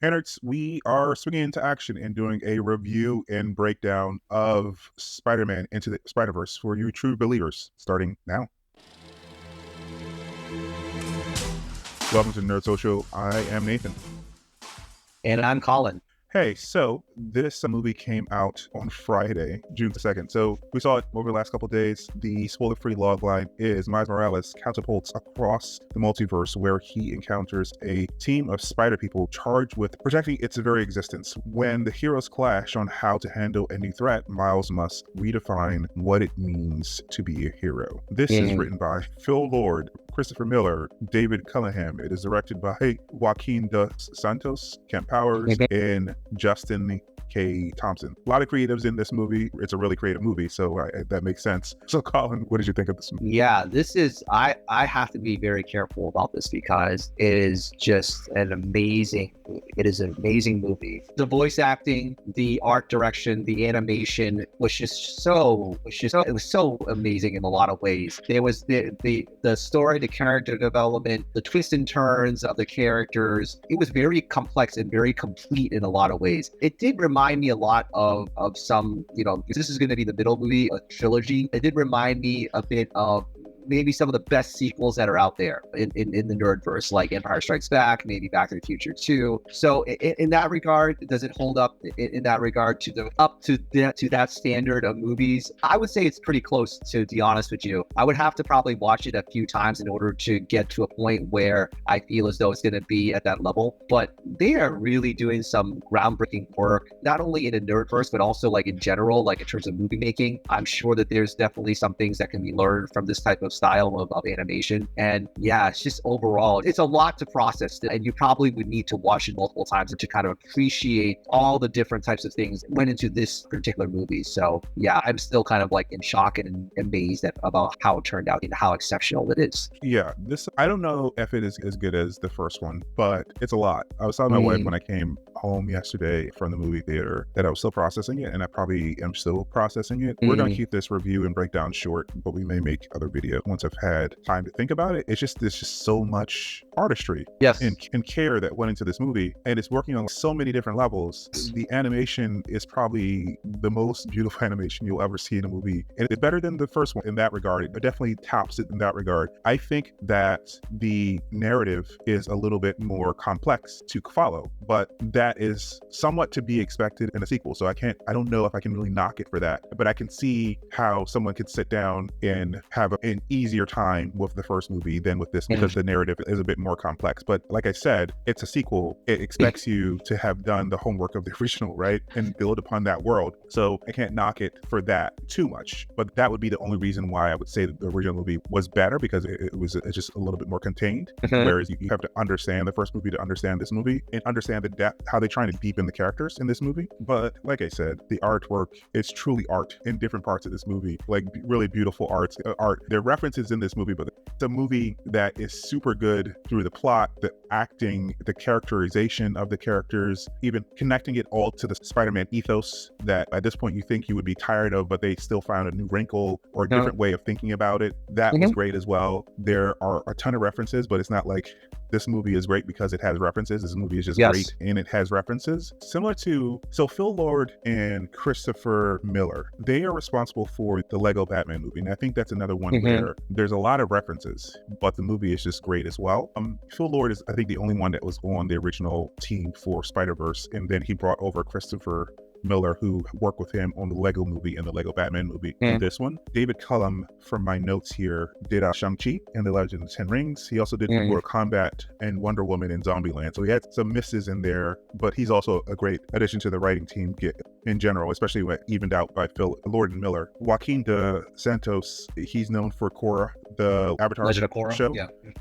Hey nerds, we are swinging into action and doing a review and breakdown of Spider-Man Into the SpiderVerse for you true believers, starting now. Welcome to Nerd Social. I am Nathan. And I'm Colin. Hey, so this movie came out on Friday, June 2nd. So we saw it over the last couple of days. The spoiler-free logline is Miles Morales catapults across the multiverse where he encounters a team of spider people charged with protecting its very existence. When the heroes clash on how to handle a new threat, Miles must redefine what it means to be a hero. This is written by Phil Lord, Christopher Miller, David Callaham. It is directed by Joaquim Dos Santos, Kemp and Justin K. Thompson. A lot of creatives in this movie. It's a really creative movie, so that makes sense. So Colin, what did you think of this movie? Yeah, this is, I have to be very careful about this because it is just an amazing movie. The voice acting, the art direction, the animation was it was so amazing in a lot of ways. There was the story, the character development, the twists and turns of the characters. It was very complex and very complete in a lot of ways. It did remind me a lot of some, this is going to be the middle movie, a trilogy. It did remind me a bit of maybe some of the best sequels that are out there in the nerdverse, like Empire Strikes Back, maybe Back to the Future 2. So in that regard, does it hold up in that regard to that standard of movies? I would say it's pretty close, to be honest with you. I would have to probably watch it a few times in order to get to a point where I feel as though it's going to be at that level. But they are really doing some groundbreaking work, not only in the nerdverse, but also like in general, like in terms of movie making. I'm sure that there's definitely some things that can be learned from this type of style of animation. And yeah, it's just overall, it's a lot to process, and you probably would need to watch it multiple times to kind of appreciate all the different types of things that went into this particular movie. So yeah, I'm still kind of like in shock and amazed about how it turned out and how exceptional it is. Yeah, I don't know if it is as good as the first one, but it's a lot. I was telling my wife when I came home yesterday from the movie theater that I was still processing it, and I probably am still processing it. We're going to keep this review and breakdown short, but we may make other videos once I've had time to think about it. There's just so much artistry and care that went into this movie, and it's working on so many different levels. The animation is probably the most beautiful animation you'll ever see in a movie, and it's better than the first one in that regard. It definitely tops it in that regard. I think that the narrative is a little bit more complex to follow, but that is somewhat to be expected in a sequel. So I don't know if I can really knock it for that, but I can see how someone could sit down and have an easier time with the first movie than with this, because the narrative is a bit more complex. But like I said, it's a sequel. It expects you to have done the homework of the original, right? And build upon that world. So I can't knock it for that too much, but that would be the only reason why I would say that the original movie was better, because it's just a little bit more contained. Whereas you have to understand the first movie to understand this movie, and understand the depth, how they're trying to deepen the characters in this movie. But like I said, the artwork is truly art in different parts of this movie, like really beautiful art. There are references in this movie, but it's a movie that is super good through the plot, the acting, the characterization of the characters, even connecting it all to the Spider-Man ethos that at this point you think you would be tired of, but they still found a new wrinkle or a different way of thinking about it. That was great as well. There are a ton of references, but it's not like this movie is great because it has references. This movie is just great and it has references. Similar to, so Phil Lord and Christopher Miller, they are responsible for the Lego Batman movie. And I think that's another one where there's a lot of references, but the movie is just great as well. Phil Lord is, I think, the only one that was on the original team for Spider-Verse. And then he brought over Christopher Miller, who worked with him on the Lego movie and the Lego Batman movie. And this one, David Callaham, from my notes here, did Shang-Chi and the Legend of the Ten Rings. He also did Mortal Kombat and Wonder Woman in Zombieland. So he had some misses in there, but he's also a great addition to the writing team in general, especially when evened out by Phil Lord and Miller. Joaquim Dos Santos, he's known for Korra, the Avatar Legend of Korra show.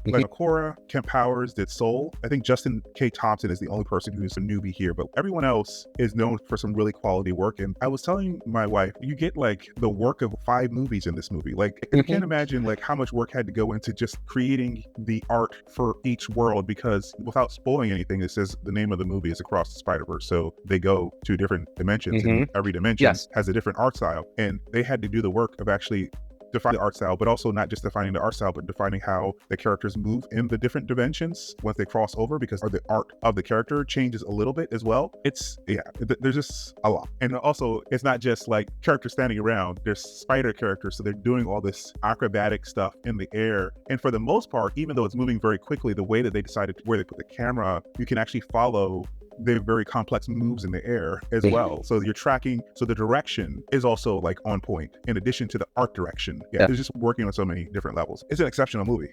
Legend of Korra. Kemp did Soul. I think Justin K. Thompson is the only person who's a newbie here, but everyone else is known for some really quality work. And I was telling my wife, you get like the work of 5 movies in this movie. Like, I can't imagine like how much work had to go into just creating the art for each world, because without spoiling anything, it says the name of the movie is Across the Spider-Verse. So they go to different dimensions, and every dimension has a different art style. And they had to do the work of actually define the art style, but also not just defining the art style, but defining how the characters move in the different dimensions once they cross over, because the art of the character changes a little bit as well. There's just a lot. And also, it's not just like characters standing around. There's spider characters, so they're doing all this acrobatic stuff in the air. And for the most part, even though it's moving very quickly, the way that they decided where they put the camera, you can actually follow the very complex moves in the air as well. So you're tracking, so the direction is also like on point in addition to the art direction. It's just working on so many different levels. It's an exceptional movie.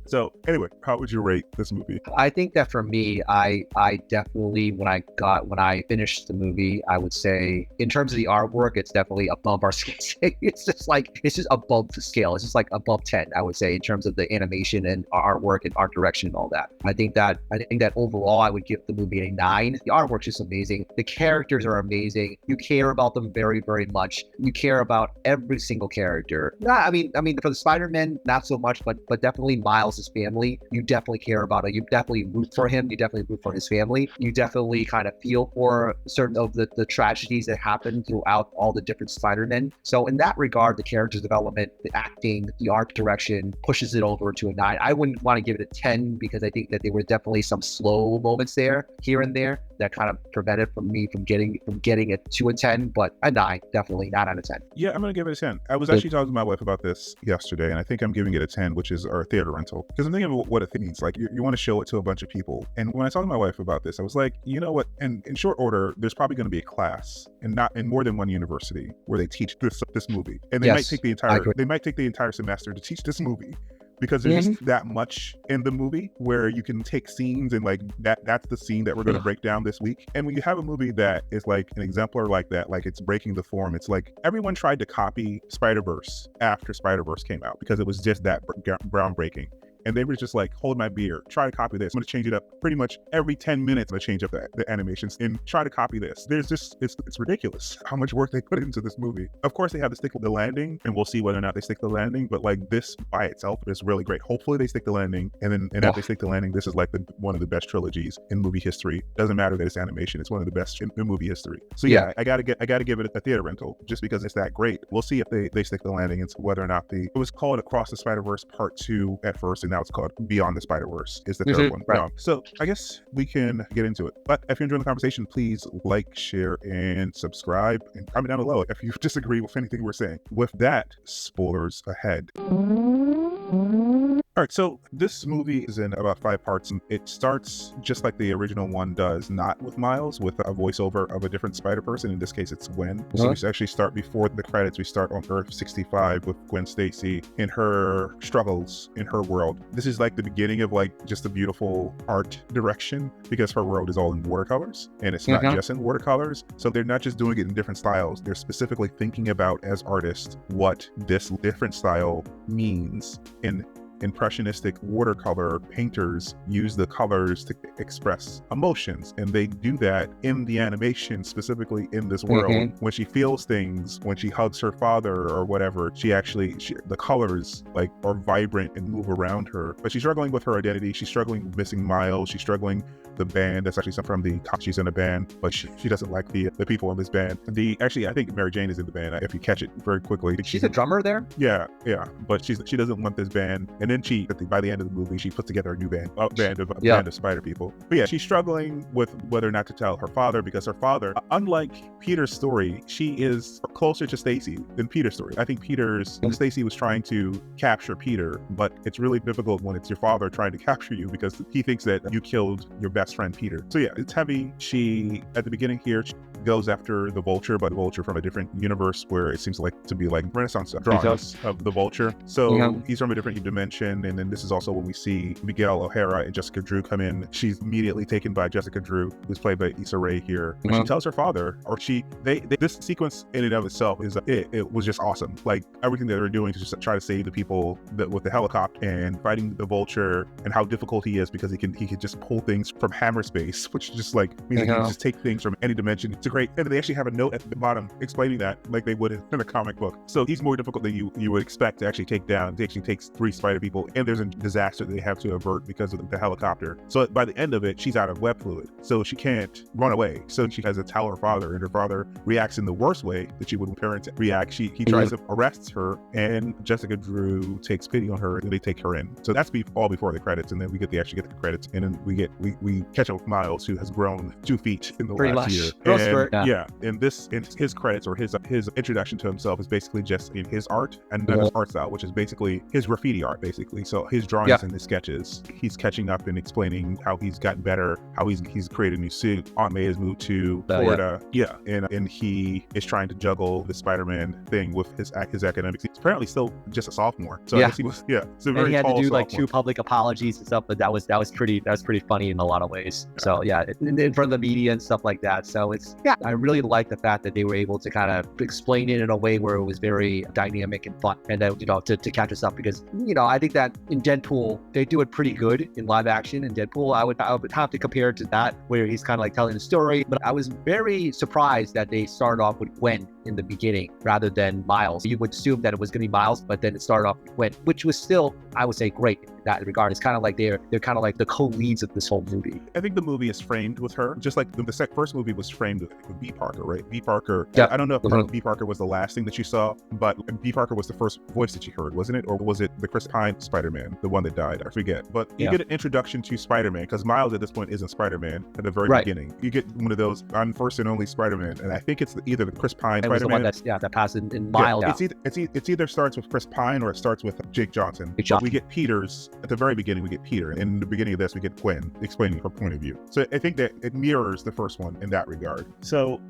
So anyway, how would you rate this movie? I think that for me, I definitely, when I finished the movie, I would say in terms of the artwork, it's definitely above our scale. It's just above the scale. It's just like above 10, I would say, in terms of the animation and artwork and art direction and all that. I think that overall I would give the movie a 9. The artwork's just amazing. The characters are amazing. You care about them very, very much. You care about every single character. I mean, for the Spider-Man, not so much, but definitely Miles' family. You definitely care about it. You definitely root for him. You definitely root for his family. You definitely kind of feel for certain of the tragedies that happen throughout all the different Spider-Men. So in that regard, the character development, the acting, the art direction pushes it over to a 9. I wouldn't want to give it a 10 because I think that there were definitely some slow moments there, here and there, that kind of prevented me from getting it to a 10, but a 9, definitely 9 out of 10. Yeah, I'm going to give it a 10. I was actually talking to my wife about this yesterday, and I think I'm giving it a 10, which is our theater rental. Because I'm thinking of what it means. Like, you want to show it to a bunch of people. And when I talked to my wife about this, I was like, you know what? And in short order, there's probably going to be a class, and not in more than one university, where they teach this movie. And they might take the entire semester to teach this movie. Because there's just that much in the movie where you can take scenes and like that's the scene that we're going to break down this week. And when you have a movie that is like an exemplar like that, like it's breaking the form, it's like everyone tried to copy SpiderVerse after SpiderVerse came out because it was just that groundbreaking. And they were just like, hold my beer, try to copy this. I'm going to change it up pretty much every 10 minutes. I'm going to change up the animations and try to copy this. There's just, it's ridiculous how much work they put into this movie. Of course, they have to stick with the landing, and we'll see whether or not they stick the landing. But like this by itself is really great. Hopefully they stick the landing. And if they stick the landing, this is like one of the best trilogies in movie history. Doesn't matter that it's animation. It's one of the best in movie history. So yeah, I got to give it a theater rental just because it's that great. We'll see if they stick the landing and whether or not it was called Across the Spider-Verse Part 2 at first, and now it's called Beyond the Spider-Verse is the third one. Right. So I guess we can get into it. But if you're enjoying the conversation, please like, share, and subscribe, and comment down below if you disagree with anything we're saying. With that, spoilers ahead. All right, so this movie is in about 5 parts. It starts just like the original one does, not with Miles, with a voiceover of a different Spider-Person. In this case, it's Gwen. So we actually start before the credits. We start on Earth 65 with Gwen Stacy in her struggles in her world. This is like the beginning of like just a beautiful art direction because her world is all in watercolors, and it's not just in watercolors. So they're not just doing it in different styles. They're specifically thinking about, as artists, what this different style means. In impressionistic watercolor painters use the colors to express emotions, and they do that in the animation, specifically in this world. When she feels things, when she hugs her father or whatever, the colors like are vibrant and move around her. But she's struggling with her identity. She's struggling with missing Miles. She's struggling the band. That's actually from the she's in a band, but she doesn't like the people in this band. I think Mary Jane is in the band, if you catch it very quickly. She's a drummer there? Yeah, but she doesn't want this band. And then by the end of the movie, she puts together a new band of spider people. But yeah, she's struggling with whether or not to tell her father, because her father, unlike Peter's story, she is closer to Stacy than Peter's story. I think Stacy was trying to capture Peter, but it's really difficult when it's your father trying to capture you because he thinks that you killed your best friend Peter. So yeah, it's heavy. She, at the beginning here, she goes after the Vulture, but the Vulture from a different universe where it seems like to be like Renaissance drawings of the Vulture. So he's from a different dimension. And then this is also when we see Miguel O'Hara and Jessica Drew come in. She's immediately taken by Jessica Drew, who's played by Issa Rae here. And she tells her father, or this sequence in and of itself is it was just awesome. Like everything that they're doing to just try to save the people with the helicopter and fighting the Vulture, and how difficult he is because he can just pull things from hammer space, which just like means he can just take things from any dimension. a great, and they actually have a note at the bottom explaining that like they would in a comic book. So he's more difficult than you would expect to actually take down. He actually takes 3 spider people, and there's a disaster they have to avert because of the helicopter. So by the end of it, she's out of web fluid, so she can't run away. So she has to tell her father, and her father reacts in the worst way that she would parent react. He tries to arrest her, and Jessica Drew takes pity on her, and they take her in. So that's all before the credits, and then we actually get the credits, and then we catch up with Miles, who has grown 2 feet in the last year. And his credits, or his introduction to himself, is basically just in his art and then his art style, which is basically his graffiti art, basically. So his drawings and his sketches, he's catching up and explaining how he's gotten better, how he's created a new suit. Aunt May has moved to Florida, and he is trying to juggle the Spider-Man thing with his academics. He's apparently still just a sophomore, so I guess he was so very and he had to do sophomore. like 2 public apologies and stuff, but that was pretty funny in a lot of ways. So in front of the media and stuff like that. So I really like the fact that they were able to kind of explain it in a way where it was very dynamic and fun, and then to catch us up, because I think that in Deadpool they do it pretty good in live action. In Deadpool, I would have to compare it to that, where he's kind of like telling the story. But I was very surprised that they started off with Gwen in the beginning rather than Miles. You would assume that it was going to be Miles, but then it started off with Gwen, which was still, I would say, great in that regard. It's kind of like they're kind of like the co-leads of this whole movie. I think the movie is framed with her, just like the first movie was framed with B. Parker, right? B. Parker. I don't know if B. Parker was the last thing that you saw, but B. Parker was the first voice that you heard, wasn't it? Or was it the Chris Pine Spider-Man, the one that died? I forget. But you get an introduction to Spider-Man, because Miles at this point isn't Spider-Man at the very beginning. You get one of those, I'm first and only Spider-Man, and I think it's either the Chris Pine Spider-Man. The one that passed in Miles. It's either starts with Chris Pine or it starts with Jake Johnson. We get Peter's at the very beginning. We get Peter, and in the beginning of this, we get Gwen explaining her point of view. So I think that it mirrors the first one in that regard. So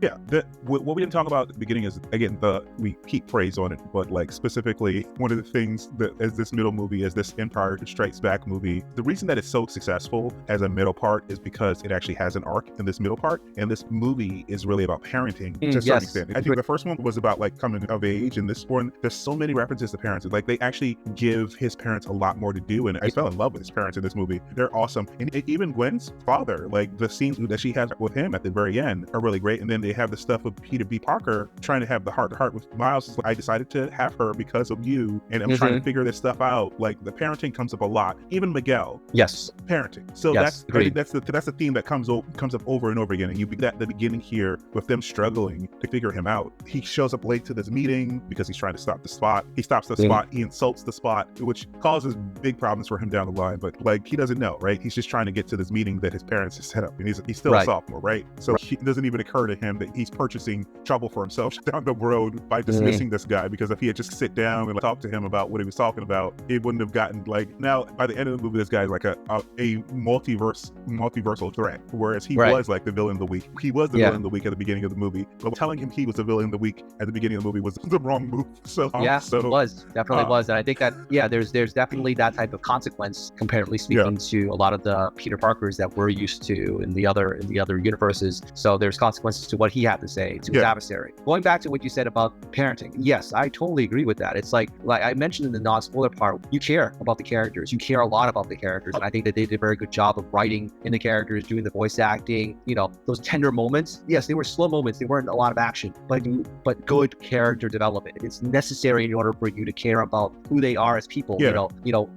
what we didn't talk about at the beginning is, again, we keep praise on it, but like specifically one of the things that as this middle movie, as this Empire Strikes Back movie, the reason that it's so successful as a middle part is because it actually has an arc in this middle part, and this movie is really about parenting to a certain extent. I think the first one was about like coming of age, and this one, there's so many references to parents. Like they actually give his parents a lot more to do, and I fell in love with his parents in this movie. They're awesome. And even Gwen's father, like the scenes that she has with him at the very end are really great. And then they have the stuff of Peter B. Parker trying to have the heart-to-heart with Miles. It's like, I decided to have her because of you, and I'm trying to figure this stuff out. Like the parenting comes up a lot. Even Miguel, parenting. So I think that's the theme that comes up over and over again. And you get at the beginning here with them struggling to figure him out. He shows up late to this meeting because he's trying to stop the spot. He stops the spot. He insults the spot, which causes big problems for him down the line. But like he doesn't know, right? He's just trying to get to this meeting that his parents have set up, and he's still a sophomore, right? So it doesn't even occur to him that he's purchasing trouble for himself down the road by dismissing this guy, because if he had just sit down and talk to him about what he was talking about, it wouldn't have gotten like, now by the end of the movie, this guy's like a multiversal threat, whereas he was like the villain of the week. He was the villain of the week at the beginning of the movie, but telling him he was the villain of the week at the beginning of the movie was the wrong move. So it was definitely and I think that there's definitely that type of consequence comparatively speaking to a lot of the Peter Parkers that we're used to in the other universes. So there's consequences to what he had to say to his adversary. Going back to what you said about parenting, yes, I totally agree with that. It's like I mentioned in the non-spoiler part, you care about the characters. You care a lot about the characters, and I think that they did a very good job of writing in the characters, doing the voice acting. Those tender moments. Yes, they were slow moments. They weren't a lot of action, but good character development. It's necessary in order for you to care about who they are as people.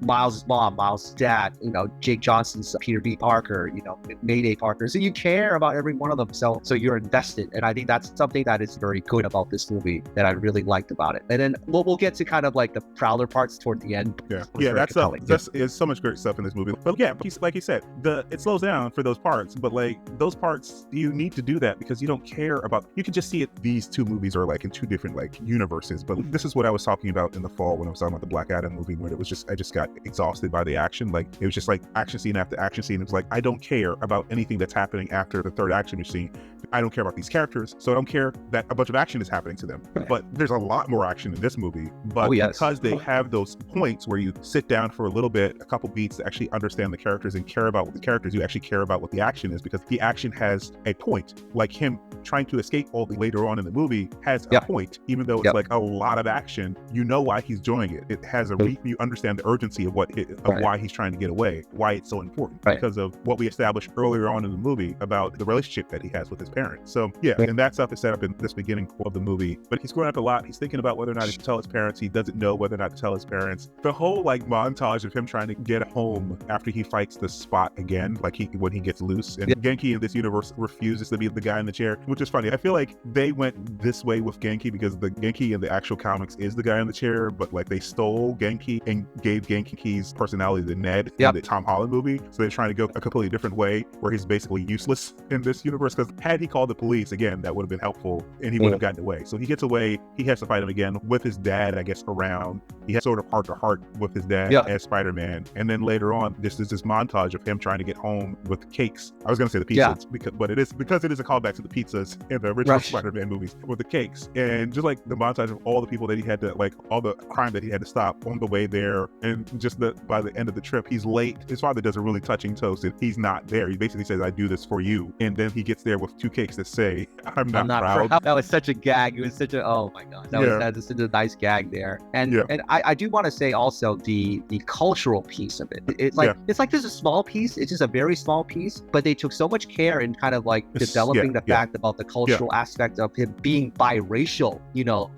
Miles' mom, Miles' dad, Jake Johnson's Peter B. Parker, Mayday Parker. So you care about every one of them. So you're invested. And I think that's something that is very good about this movie that I really liked about it. And then we'll get to kind of like the Prowler parts toward the end. There's so much great stuff in this movie. But like you said, it slows down for those parts, but like those parts, you need to do that because you don't care about, you can just see it. These two movies are like in two different like universes. But this is what I was talking about in the fall when I was talking about the Black Adam movie, when it was just, I just got exhausted by the action. Like it was just like action scene after action scene. It was like, I don't care about anything that's happening after the third action scene. I don't care about these characters, so I don't care that a bunch of action is happening to them. But there's a lot more action in this movie. But because they have those points where you sit down for a little bit, a couple beats to actually understand the characters and care about what the characters, you actually care about what the action is, because the action has a point. Like him trying to escape later on in the movie, movie has a point, even though it's like a lot of action. You know why he's doing it. It has a you understand the urgency of why he's trying to get away, why it's so important, because of what we established earlier on in the movie about the relationship that he has with his parents. So yeah, and that stuff is set up in this beginning of the movie. But he's growing up a lot. He's thinking about whether or not he should tell his parents. He doesn't know whether or not to tell his parents. The whole like montage of him trying to get home after he fights the Spot again, like when he gets loose, and Genki in this universe refuses to be the guy in the chair, which is funny. I feel like they went this way with Genki because the Genki in the actual comics is the guy in the chair, but like they stole Genki and gave Genki's personality to Ned in the Tom Holland movie. So they're trying to go a completely different way where he's basically useless in this universe, because had he called the police, again, that would have been helpful and he would have gotten away. So he gets away. He has to fight him again with his dad, I guess, around. He has sort of heart to heart with his dad as Spider-Man. And then later on, this is this montage of him trying to get home with cakes. I was going to say the pizzas, because it is a callback to the pizzas in the original Spider-Man movies with the cakes. And just like the montage of all the people that he had to, like all the crime that he had to stop on the way there. And just by the end of the trip, he's late. His father does a really touching toast and he's not there. He basically says, I do this for you. And then he gets there with 2 cakes that say, I'm not proud. That was such a gag. It was such a, oh my God. That was such a nice gag there. And I do want to say also the cultural piece of it. It's like this is a small piece. It's just a very small piece, but they took so much care in kind of like developing the fact about the cultural aspect of him being biracial.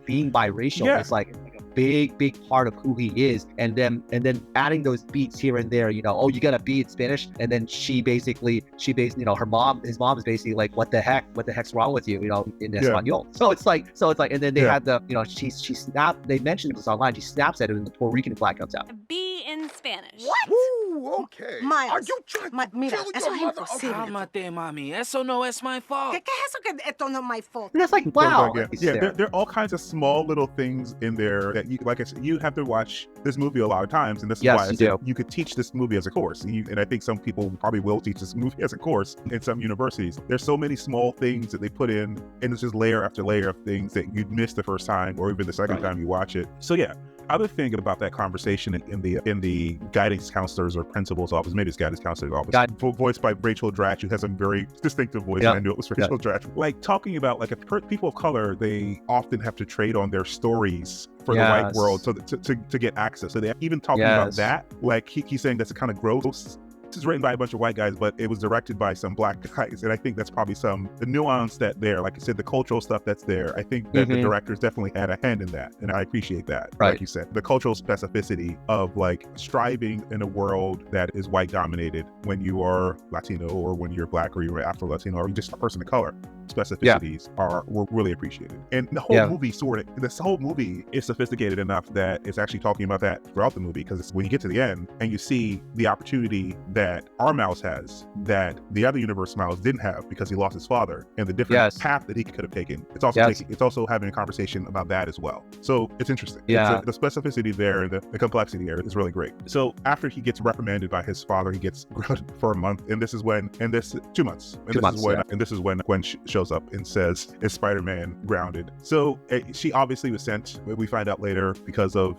Being biracial is like big part of who he is, and then adding those beats here and there, you gotta be in Spanish, and then she basically his mom is basically like, what the heck's wrong with you, in Espanol. So it's like, and then they had the, she snapped, they mentioned this online, she snaps at it and the Puerto Rican flag comes out. Be in Spanish. What? Ooh, okay. Miles, are you trying to mira, kill eso your es mother? imposible. Cálmate, mami. Eso no es my fault. ¿Qué es eso que esto no es my fault? And it's like, wow. There are all kinds of small little things in there that you, like I said, you have to watch this movie a lot of times, and this is why I said you could teach this movie as a course. And I think some people probably will teach this movie as a course in some universities. There's so many small things that they put in, and it's just layer after layer of things that you'd miss the first time or even the second time you watch it. So yeah. Other thing about that conversation in the guidance counselor's or principal's office, maybe it's guidance counselor's office, voiced by Rachel Dratch, who has a very distinctive voice, and I knew it was Rachel Dratch. Like talking about like people of color, they often have to trade on their stories for the white world so to get access. So they're even talking about that. Like he's saying that's a kind of gross. This is written by a bunch of white guys, but it was directed by some black guys. And I think that's probably the nuance that there, like I said, the cultural stuff that's there. I think that the directors definitely had a hand in that. And I appreciate that. Like you said, the cultural specificity of like striving in a world that is white dominated when you are Latino or when you're black or you're Afro-Latino or just a person of color. Specificities were really appreciated. And the whole movie is sophisticated enough that it's actually talking about that throughout the movie, because when you get to the end and you see the opportunity that our Miles has that the other universe Miles didn't have because he lost his father, and the different path that he could have taken, it's also having a conversation about that as well. So it's interesting. The specificity there and the complexity there is really great. So after he gets reprimanded by his father, he gets grounded for a month, and this is 2 months. And this is when Gwen shows up and says, is Spider-Man grounded? So she obviously was sent, we find out later, because of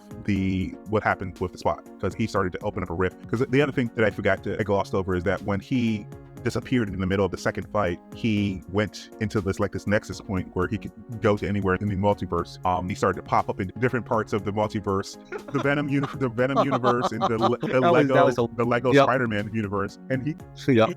what happened with the Spot, because he started to open up a rift. Because the other thing that I glossed over is that when he disappeared in the middle of the second fight, he went into this nexus point where he could go to anywhere in the multiverse. He started to pop up in different parts of the multiverse, the Venom universe, and the Lego Spider-Man universe. And he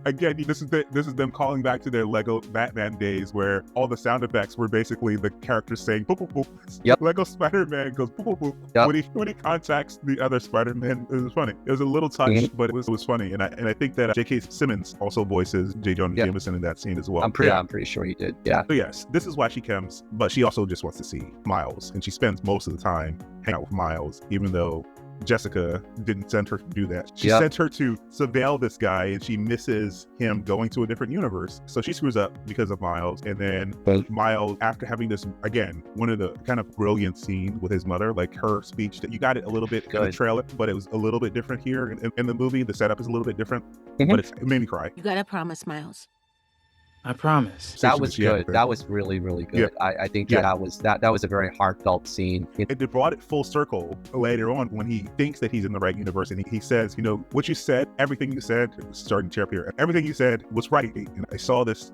again, this is them calling back to their Lego Batman days, where all the sound effects were basically the characters saying boop boop boop. Lego Spider-Man goes boop boop boop when he contacts the other Spider-Man. It was funny. It was a little touch, but it was funny. And I think that J.K. Simmons also voices J. Jonah Jameson in that scene as well. I'm pretty sure he did. Yeah. So yes, this is why she comes, but she also just wants to see Miles, and she spends most of the time hanging out with Miles, even though Jessica didn't send her to do that. She sent her to surveil this guy, and she misses him going to a different universe. So she screws up because of Miles. And then Miles, after having this, again, one of the kind of brilliant scene with his mother, like her speech, that you got it a little bit in the trailer, but it was a little bit different here in the movie. The setup is a little bit different, but it made me cry. You gotta promise, Miles. I promise. That was good. That was really, really good. Yeah. I think that was a very heartfelt scene. It brought it full circle later on when he thinks that he's in the right universe, and he says, you know, what you said, everything you said, starting to tear up here, everything you said was right. And I saw this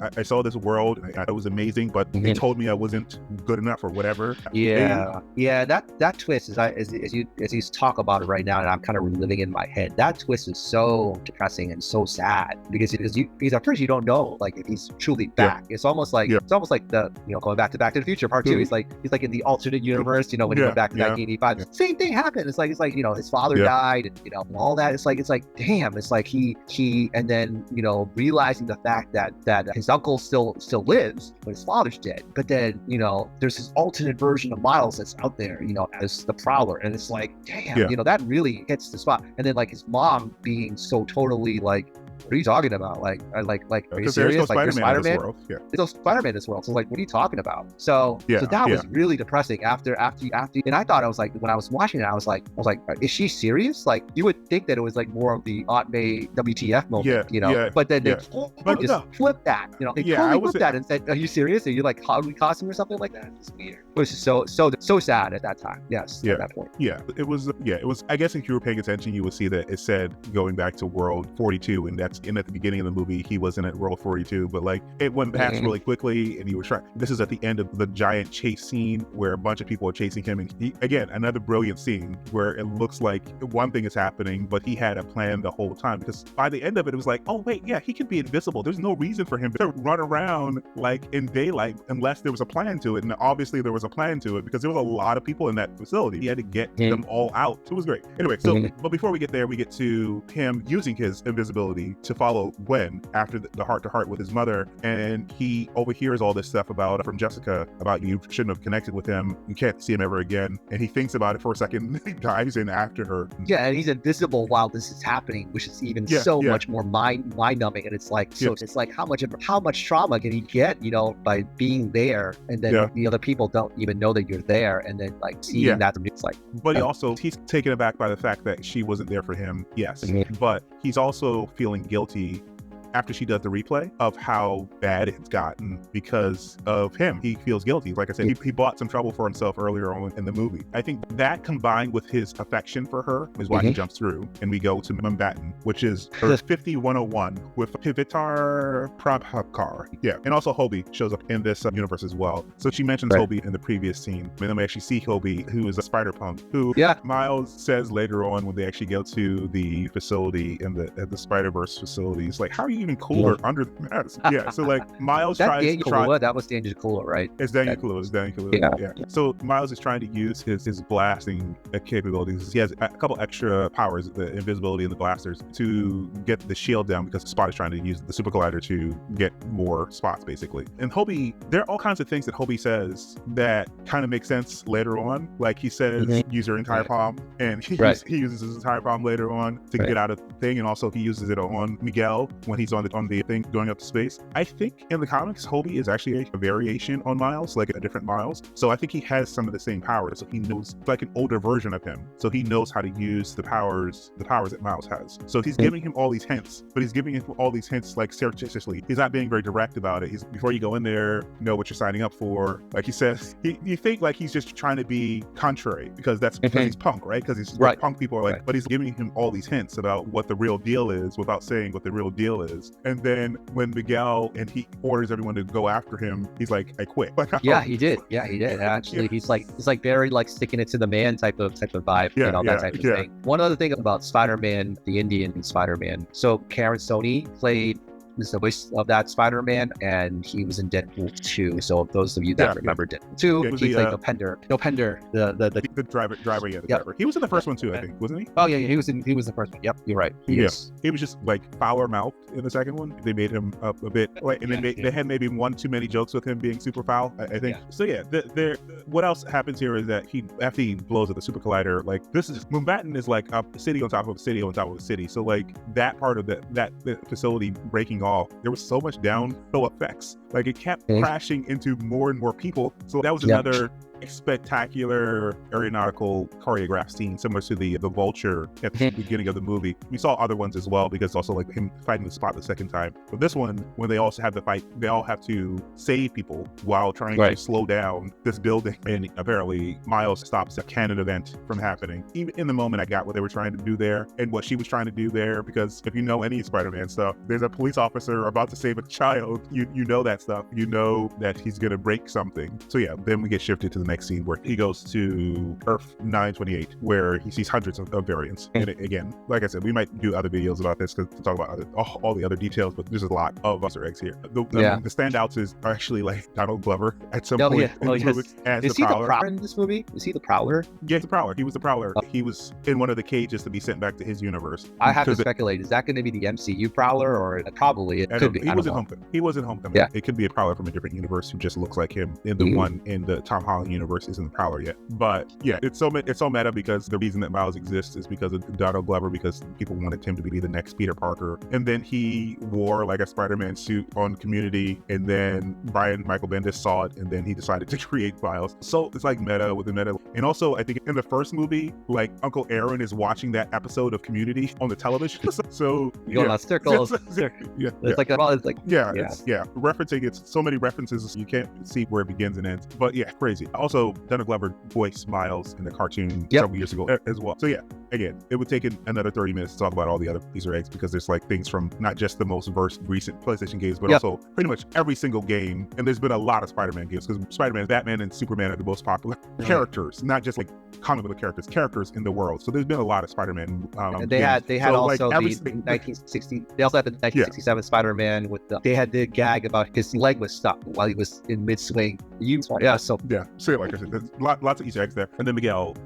world, and I thought it was amazing, but they told me I wasn't good enough or whatever. Yeah, that twist is as you talk about it right now, and I'm kind of reliving it in my head. That twist is so depressing and so sad because at first you don't know like if he's truly back. It's almost like the going back to Back to the Future Part 2. He's like in the alternate universe. You know, when he went back to 1985, same thing happened. It's like his father died, and all that. It's like damn. It's like he and then realizing the fact that his uncle still lives, but his father's dead. But then there's this alternate version of Miles that's out there, as the Prowler, and it's like damn, that really hits the spot. And then like his mom being so totally like, what are you talking about? Like, are you serious? No like, Spider-Man in this world. There's no Spider-Man in this world. So, like, what are you talking about? So that was really depressing. After, and I thought, I was like, when I was watching it, I was like, is she serious? Like, you would think that it was like more of the Aunt May WTF moment, But then they totally just flipped that. They totally flipped that and said, "Are you serious? Are you like Halloween costume or something like that?" It's weird. It was just so sad at that time. Yes, at that point. Yeah, it was. I guess if you were paying attention, you would see that it said going back to World 42, and that's at the beginning of the movie. He wasn't at World 42, but like it went past really quickly, and he was trying. This is at the end of the giant chase scene where a bunch of people are chasing him, and again another brilliant scene where it looks like one thing is happening, but he had a plan the whole time. Because by the end of it, it was like, oh wait, yeah, he can be invisible. There's no reason for him to run around like in daylight unless there was a plan to it, and obviously there was a plan to it because there was a lot of people in that facility. He had to get them all out. So it was great. Anyway, but before we get there, we get to him using his invisibility to follow Gwen after the heart-to-heart with his mother, and he overhears all this stuff from Jessica about you shouldn't have connected with him, you can't see him ever again, and he thinks about it for a second, he dives in after her. Yeah, and he's invisible while this is happening, which is even much more mind-numbing, and it's like it's like how much trauma can he get, by being there, and then the other people don't even know that you're there, and then like seeing that, it's like. But he's taken aback by the fact that she wasn't there for him, yes, but he's also feeling guilty after she does the replay of how bad it's gotten because of him. He feels guilty. Like I said, he bought some trouble for himself earlier on in the movie. I think that combined with his affection for her is why he jumps through, and we go to Mumbattan, which is Earth 5101 with Pivitar Prabhakar. Yeah, and also Hobie shows up in this universe as well. So she mentions Hobie in the previous scene, and then we actually see Hobie, who is a Spider-Punk, who Miles says later on when they actually go to the facility at the SpiderVerse facility, it's like, how are you even cooler under the mask? Yeah, so like Miles that was Daniel Kaluuya, right? It's Daniel Kaluuya. Yeah. So Miles is trying to use his blasting capabilities. He has a couple extra powers, the invisibility and the blasters, to get the shield down because Spot is trying to use the super collider to get more spots, basically. And Hobie, there are all kinds of things that Hobie says that kind of make sense later on. Like he says, use your entire palm, and he uses his entire palm later on to get out of the thing, and also he uses it on Miguel when he's on the thing going up to space. I think in the comics, Hobie is actually a variation on Miles, like a different Miles. So I think he has some of the same powers. So he knows, like an older version of him. So he knows how to use the powers that Miles has. So he's giving him all these hints, but he's giving him all these hints like surreptitiously. He's not being very direct about it. He's, before you go in there, know what you're signing up for. Like he says, you think like he's just trying to be contrary because he's punk, right? Because he's punk people are like, but he's giving him all these hints about what the real deal is without saying what the real deal is. And then when Miguel and he orders everyone to go after him, he's like, I quit. Like, he did. Actually, he's like very like sticking it to the man type of vibe, that type of thing. One other thing about Spider-Man, the Indian Spider-Man. So Karen Sony played is the voice of that Spider-Man, and he was in Deadpool 2. So those of you that remember Deadpool 2, he played Nopender, the driver. Driver. He was in the first one too, I think, wasn't he? Oh yeah, he was the first one. Yep, you're right. He was just like foul mouthed in the second one. They made him up a bit, and then they had maybe one too many jokes with him being super foul, I think. So what else happens here is that after he blows up the super collider, like Mumbattan is like a city on top of a city on top of a city. So like that part of that facility breaking off, there was so much downhill effects. Like it kept crashing into more and more people. So that was another spectacular aeronautical choreographed scene similar to the vulture at the beginning of the movie. We saw other ones as well, because also like him fighting the spot the second time. But this one, when they also have the fight, they all have to save people while trying to slow down this building. And apparently Miles stops a canon event from happening. Even in the moment, I got what they were trying to do there and what she was trying to do there, because if you know any Spider-Man stuff, there's a police officer about to save a child. You know that stuff. You know that he's gonna break something. So yeah, then we get shifted to the next scene where he goes to Earth 928, where he sees hundreds of variants. And again, like I said, we might do other videos about this to talk about all the other details, but there's a lot of Easter eggs here. The standouts is actually like Donald Glover at some point in the movie as is the he Prowler. the Prowler in this movie? Is he the Prowler? Yeah, he's the Prowler. He was the Prowler. He was in one of the cages to be sent back to his universe. I have to speculate. Is that going to be the MCU Prowler, or probably it could be? He was in Homecoming. He was in Homecoming. Yeah. It could be a Prowler from a different universe who just looks like him. In the one in the Tom Holland universe isn't the Prowler yet. But yeah, it's so meta, because the reason that Miles exists is because of Donald Glover, because people wanted him to be the next Peter Parker. And then he wore like a Spider-Man suit on Community, and then Michael Bendis saw it, and then he decided to create Miles. So it's like meta with the meta. And also, I think in the first movie, like Uncle Aaron is watching that episode of Community on the television. So going on circles. Referencing it's so many references you can't see where it begins and ends. But yeah, crazy. Also, Donald Glover voiced Miles in the cartoon several years ago as well. So yeah, again, it would take another 30 minutes to talk about all the other Easter eggs, because there's like things from not just the most recent PlayStation games, but also pretty much every single game. And there's been a lot of Spider-Man games, because Spider-Man, Batman, and Superman are the most popular characters, not just like comic book characters in the world. So there's been a lot of Spider-Man. They had also the 1960. They also had the 1967 Spider-Man with they had the gag about his leg was stuck while he was in mid-swing. So like I said, there's lots of Easter eggs there. And then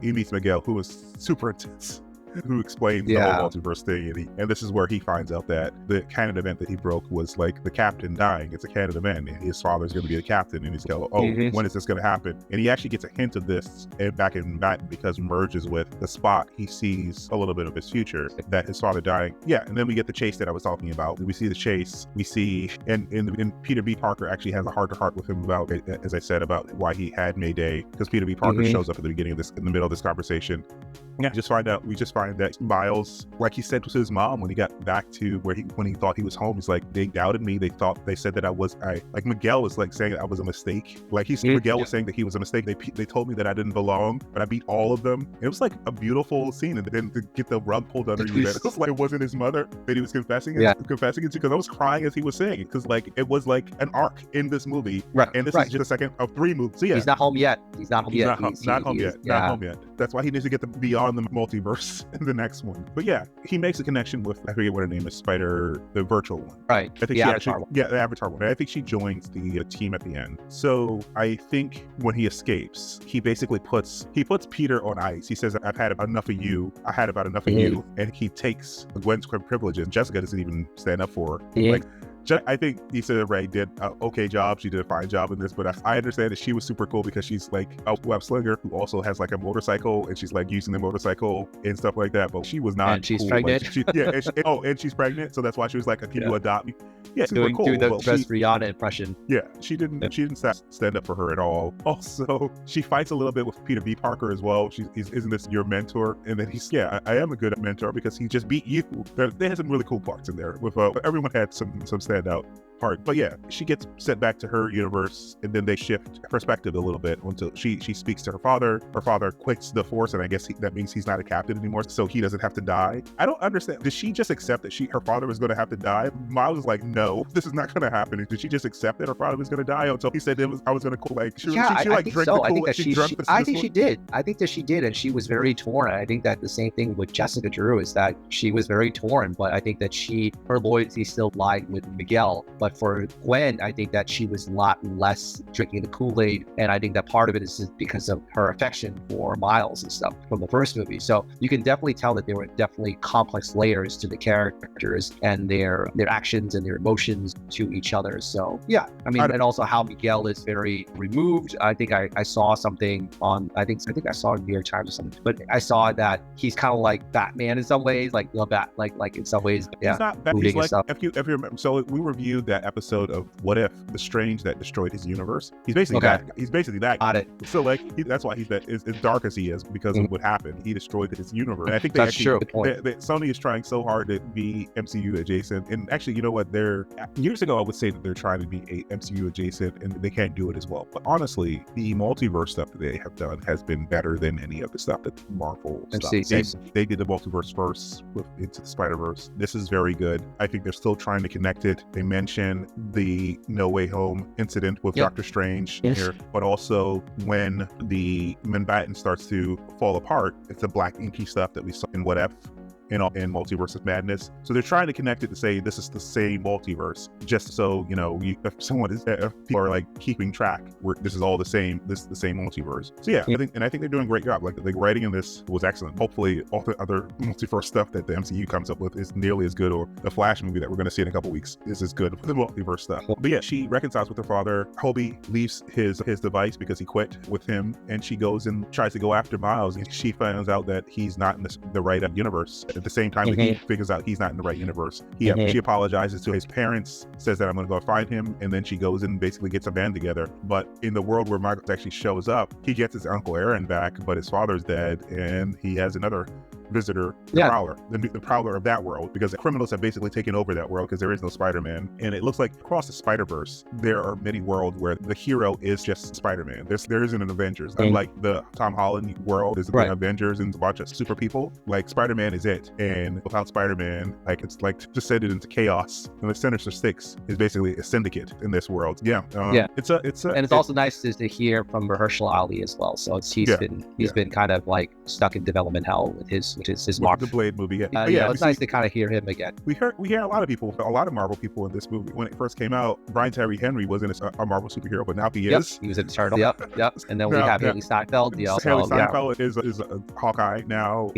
he meets Miguel, who was super intense, who explains the whole multiverse thing. And this is where he finds out that the canon event that he broke was like the captain dying. It's a canon event, and his father's going to be the captain. And he's like, when is this going to happen? And he actually gets a hint of this back in Batman, because merges with the Spot. He sees a little bit of his future, that his father dying. Yeah, and then we get the chase that I was talking about. We see the chase. We see, and Peter B. Parker actually has a heart-to-heart with him about, as I said, about why he had Mayday, because Peter B. Parker shows up at the beginning of this, in the middle of this conversation. Yeah, we just find that Miles, like he said to his mom when he got back to when he thought he was home, he's like, they doubted me. They said that like Miguel was like saying that I was a mistake. Like Miguel was saying that he was a mistake. They told me that I didn't belong, but I beat all of them. It was like a beautiful scene. And then to get the rug pulled under you, that it was like, it wasn't his mother that he was confessing it to, because I was crying as he was saying it, because like it was like an arc in this movie. Right. And this is just the second of 3 movies. So yeah. He's not home yet. Not home yet. That's why he needs to get beyond the multiverse in the next one. But yeah, he makes a connection with, I forget what her name is, the virtual one. Right. I think the Avatar one. I think she joins the team at the end. So I think when he escapes, he basically puts Peter on ice. He says, I've had enough of you. I had about enough of you. And he takes Gwen's privileges. Jessica doesn't even stand up for her. Like, I think Issa Rae did an okay job. She did a fine job in this, but I understand that she was super cool because she's like a web slinger who also has like a motorcycle, and she's like using the motorcycle and stuff like that. But she was not. And she's cool. pregnant. And she's pregnant, so that's why she was like, "Can you adopt me?" Yeah, super cool. Do the best Rihanna impression. Yeah, she didn't stand up for her at all. Also, she fights a little bit with Peter B. Parker as well. Isn't this your mentor? And then I am a good mentor because he just beat you. They had some really cool parts in there. With everyone had some standout part. But yeah, she gets sent back to her universe, and then they shift perspective a little bit until she speaks to her father. Her father quits the force, and I guess that means he's not a captain anymore, so he doesn't have to die. I don't understand. Did she just accept that her father was going to have to die? Miles was like, no, this is not going to happen. Did she just accept that her father was going to die until he said I was going to like? I think she did. I think that she did, and she was very torn. I think that the same thing with Jessica Drew is that she was very torn, but I think that her loyalty still lied with Miguel. But for Gwen, I think that she was a lot less drinking the Kool-Aid, and I think that part of it is because of her affection for Miles and stuff from the first movie. So you can definitely tell that there were definitely complex layers to the characters and their actions and their emotions to each other. So yeah, I mean, and also how Miguel is very removed. I think I saw something on, I think I saw it in New York Times or something, but I saw that he's kind of like Batman in some ways, like in some ways, yeah. He's not Batman. He's like, if you remember, so we reviewed that that episode of What If, the Strange that destroyed his universe. He's basically Okay. that. He's basically that. Got it. So like that's why he's that as dark as he is, because of what happened. He destroyed his universe. And I think That's true. Good point. Sony is trying so hard to be MCU adjacent. And actually, you know what? Years ago I would say that they're trying to be MCU adjacent, and they can't do it as well. But honestly, the multiverse stuff that they have done has been better than any of the stuff that Marvel stuff. They did the multiverse first with Into the SpiderVerse. This is very good. I think they're still trying to connect it. They mention the No Way Home incident with Doctor Strange here, but also when the Manhattan starts to fall apart, it's the black inky stuff that we saw in What If, in Multiverse of Madness. So they're trying to connect it to say this is the same multiverse, just so if people are like keeping track, this is all the same. This is the same multiverse. So yeah, I think they're doing a great job. Like the writing in this was excellent. Hopefully, all the other multiverse stuff that the MCU comes up with is nearly as good, or the Flash movie that we're going to see in a couple weeks is as good with the multiverse stuff. But yeah, she reconciles with her father. Hobie leaves his device because he quit with him, and she goes and tries to go after Miles, and she finds out that he's not in the right universe. At the same time that he figures out he's not in the right universe, she apologizes to his parents, says that I'm going to go find him, and then she goes and basically gets a band together. But in the world where Michael actually shows up, he gets his Uncle Aaron back, but his father's dead, and he has another visitor, Prowler, the Prowler of that world, because the criminals have basically taken over that world because there is no Spider-Man. And it looks like across the Spider-Verse, there are many worlds where the hero is just Spider-Man. There isn't an Avengers. Unlike the Tom Holland world, there's an Avengers and a bunch of super people. Like Spider-Man is it. And without Spider-Man, like it's like descended into chaos. And the Sinister Six is basically a syndicate in this world. It's also nice to hear from Mahershala Ali as well. So he's been kind of like stuck in development hell with his Marvel. The Blade movie. It's nice to kind of hear him again. We hear a lot of Marvel people in this movie. When it first came out, Brian Tyree Henry wasn't a Marvel superhero, but now he is. He was in Eternal. Yep. And then we have Haley Steinfeld. Haley Steinfeld is a Hawkeye now.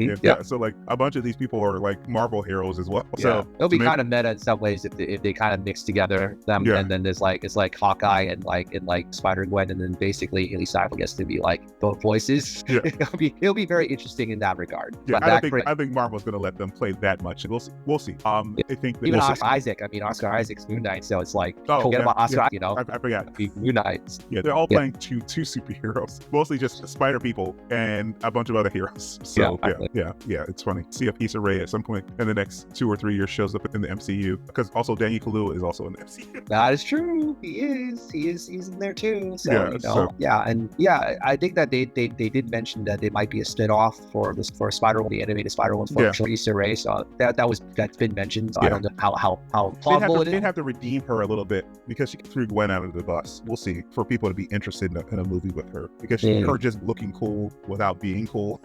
So like a bunch of these people are like Marvel heroes as well. So it'll be kind of meta in some ways if they kind of mix together them, and then there's like it's like Hawkeye and like Spider-Gwen, and then basically Haley Steinfeld gets to be like both voices. It'll be very interesting in that regard. I think Marvel's going to let them play that much. We'll see. I think even Oscar Isaac's Moon Knight, so it's like forget about Oscar. I forgot. Moon Knight. Yeah, they're all playing two superheroes, mostly just Spider people and a bunch of other heroes. So it's funny. See if Issa Rae at some point in the next 2 or 3 years shows up in the MCU, because also Daniel Kaluuya is also in the MCU. That is true. He is. He's in there too. I think that they did mention that there might be a spin-off for Spider-Man, the animated Spider-Man for Issa Rae. So that's been mentioned. So I don't know how plausible it is. They'd have to redeem her a little bit because she threw Gwen out of the bus. We'll see, for people to be interested in a movie with her, because her just looking cool without being cool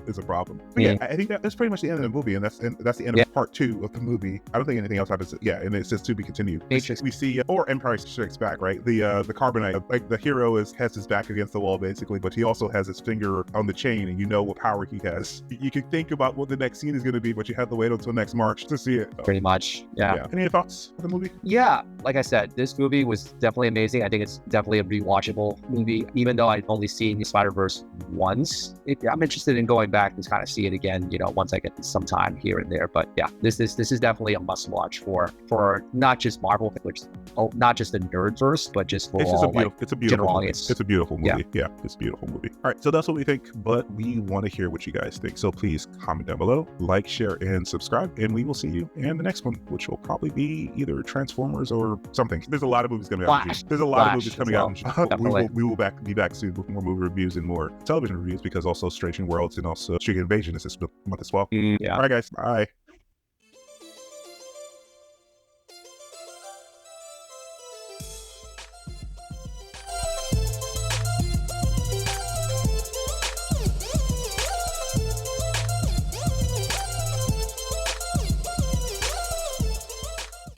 is a problem. But I think that's pretty much the end of the movie, and that's the end of part 2 of the movie. I don't think anything else happens. And it says to be continued. Matrix. We see or Empire Strikes Back, right? The Carbonite, like the hero has his back against the wall basically, but he also has his finger on the chain, and you know what power he has. You can think about what the next scene is going to be, but you have to wait until next March to see it. Pretty much. Yeah. Any thoughts on the movie? Yeah, like I said, this movie was definitely amazing. I think it's definitely a rewatchable movie, even though I've only seen the Spider-Verse once. I'm interested in going back and kind of see it again, once I get some time here and there. But yeah, this is definitely a must watch for not just Marvel, which not just the nerdverse, but just for it's a beautiful movie. It's a beautiful movie. Yeah, it's a beautiful movie. All right, so that's what we think, but we want to hear what you guys think. So please comment down below, like, share, and subscribe, and we will see you in the next one, which will probably be either Transformers or something. There's a lot of movies coming out. There's a lot of movies coming out. We will be back soon with more movie reviews and more television reviews, because also Strange New Worlds and also Secret Invasion is this month as well. Yeah. All right, guys. Bye.